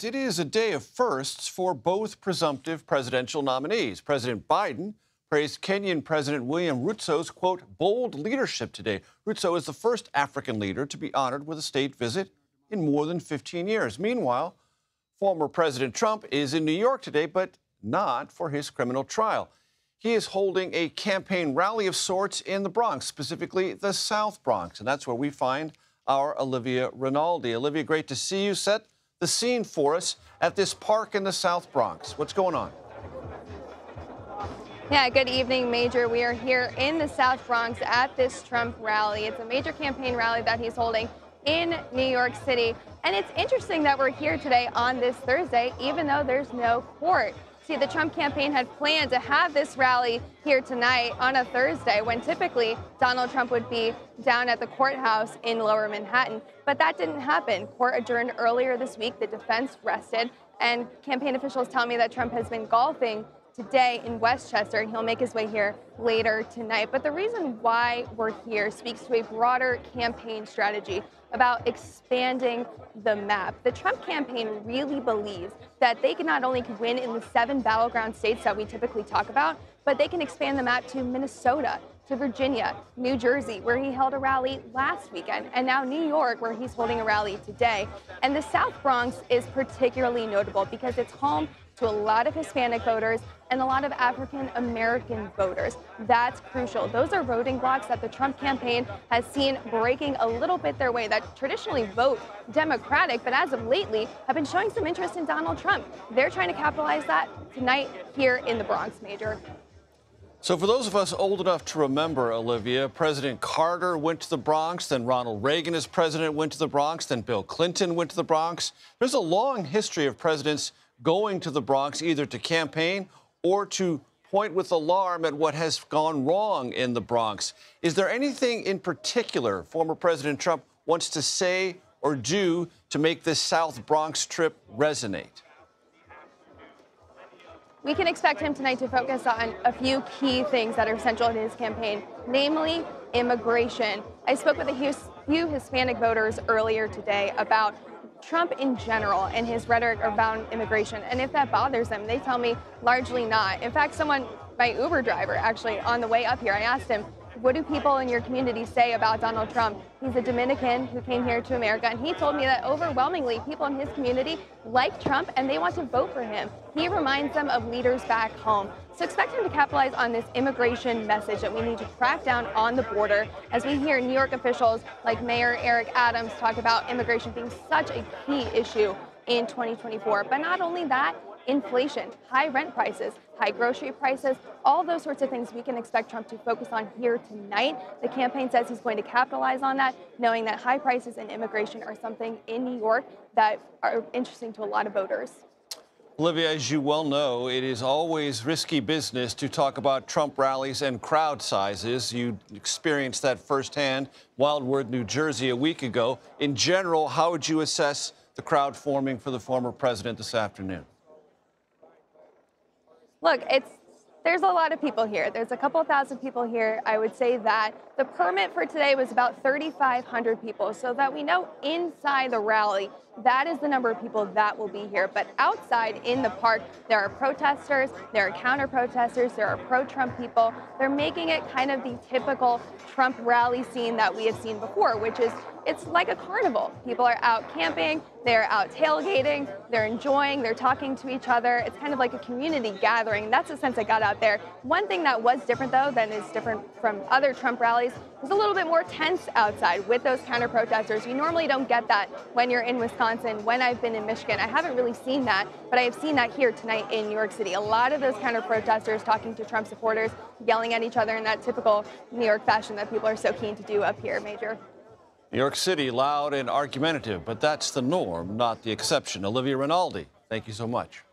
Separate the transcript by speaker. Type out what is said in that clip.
Speaker 1: It is a day of firsts for both presumptive presidential nominees. President Biden praised Kenyan President William Ruto's, quote, bold leadership today. Ruto is the first African leader to be honored with a state visit in more than 15 years. Meanwhile, former President Trump is in New York today, but not for his criminal trial. He is holding a campaign rally of sorts in the Bronx, specifically the South Bronx, and that's where we find our Olivia Rinaldi. Olivia, great to see you. Set the scene for us at this park in the South Bronx. What's going on?
Speaker 2: Yeah, good evening, Major. We are here in the South Bronx at this Trump rally. It's a major campaign rally that he's holding in New York City. And it's interesting that we're here today on this Thursday, even though there's no court. See, the Trump campaign had planned to have this rally here tonight on a Thursday, when typically Donald Trump would be down at the courthouse in Lower Manhattan. But that didn't happen. Court adjourned earlier this week. The defense rested. And campaign officials tell me that Trump has been golfing today in Westchester, and he'll make his way here later tonight. But the reason why we're here speaks to a broader campaign strategy about expanding the map. The Trump campaign really believes that they can not only win in the 7 battleground states that we typically talk about, but they can expand the map to Minnesota, to Virginia, New Jersey, where he held a rally last weekend, and now New York, where he's holding a rally today. And the South Bronx is particularly notable because it's home to a lot of Hispanic voters and a lot of African American voters. That's crucial. Those are voting blocks that the Trump campaign has seen breaking a little bit their way, that traditionally vote Democratic, but as of lately have been showing some interest in Donald Trump. They're trying to capitalize that tonight here in the Bronx, Major.
Speaker 1: So for those of us old enough to remember, Olivia, President Carter went to the Bronx, then Ronald Reagan as president went to the Bronx, then Bill Clinton went to the Bronx. There's a long history of presidents going to the Bronx either to campaign or to point with alarm at what has gone wrong in the Bronx. Is there anything in particular former President Trump wants to say or do to make this South Bronx trip resonate?
Speaker 2: We can expect him tonight to focus on a few key things that are central to his campaign, namely immigration. I spoke with a few Hispanic voters earlier today about Trump in general and his rhetoric around immigration, and if that bothers them. They tell me largely not. In fact, my Uber driver, actually, on the way up here, I asked him, what do people in your community say about Donald Trump? He's a Dominican who came here to America, and he told me that overwhelmingly people in his community like Trump and they want to vote for him. He reminds them of leaders back home. So expect him to capitalize on this immigration message that we need to crack down on the border, as we hear New York officials like Mayor Eric Adams talk about immigration being such a key issue in 2024. But not only that, inflation, high rent prices, high grocery prices, all those sorts of things we can expect Trump to focus on here tonight. The campaign says he's going to capitalize on that, knowing that high prices and immigration are something in New York that are interesting to a lot of voters.
Speaker 1: Olivia, as you well know, it is always risky business to talk about Trump rallies and crowd sizes. You experienced that firsthand, Wildwood, New Jersey, a week ago. In general, how would you assess the crowd forming for the former president this afternoon?
Speaker 2: Look, there's a lot of people here. There's a couple thousand people here. I would say that the permit for today was about 3,500 people, so that we know inside the rally, that is the number of people that will be here. But outside in the park, there are protesters, there are counter-protesters, there are pro-Trump people. They're making it kind of the typical Trump rally scene that we have seen before, which is it's like a carnival. People are out camping, they're out tailgating, they're enjoying, they're talking to each other. It's kind of like a community gathering. That's the sense I got out there. One thing that was different, though, that is different from other Trump rallies, was a little bit more tense outside with those counter-protesters. You normally don't get that when you're in Wisconsin. When I've been in Michigan, I haven't really seen that, but I have seen that here tonight in New York City. A lot of those counter-protesters talking to Trump supporters, yelling at each other in that typical New York fashion that people are so keen to do up here, Major.
Speaker 1: New York City, loud and argumentative, but that's the norm, not the exception. Olivia Rinaldi, thank you so much.